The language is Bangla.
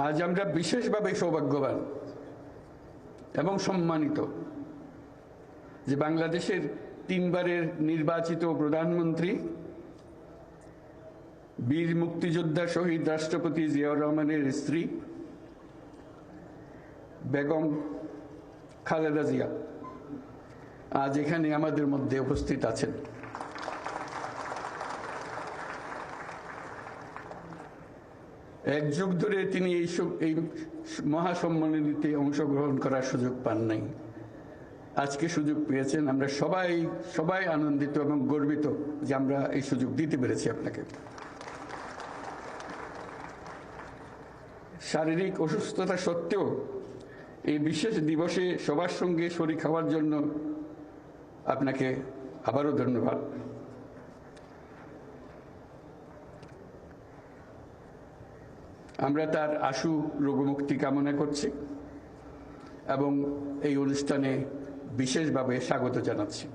আজ আমরা বিশেষভাবে সৌভাগ্যবান এবং সম্মানিত যে বাংলাদেশের 3 বারের নির্বাচিত প্রধানমন্ত্রী বীর মুক্তিযোদ্ধা শহীদ রাষ্ট্রপতি জিয়াউর রহমানের স্ত্রী বেগম খালেদা জিয়া আজ এখানে আমাদের মধ্যে উপস্থিত আছেন। এক যুগ ধরে তিনি এই মহাসম্মেলনীতে অংশগ্রহণ করার সুযোগ পান নাই, আজকে সুযোগ পেয়েছেন। আমরা সবাই আনন্দিত এবং গর্বিত যে আমরা এই সুযোগ দিতে পেরেছি আপনাকে। শারীরিক অসুস্থতা সত্ত্বেও এই বিশেষ দিবসে সবার সঙ্গে শরীক হওয়ার জন্য আপনাকে আবারও ধন্যবাদ। আমরা তার আশু রোগমুক্তি কামনা করছি এবং এই অনুষ্ঠানে বিশেষভাবে স্বাগত জানাচ্ছি।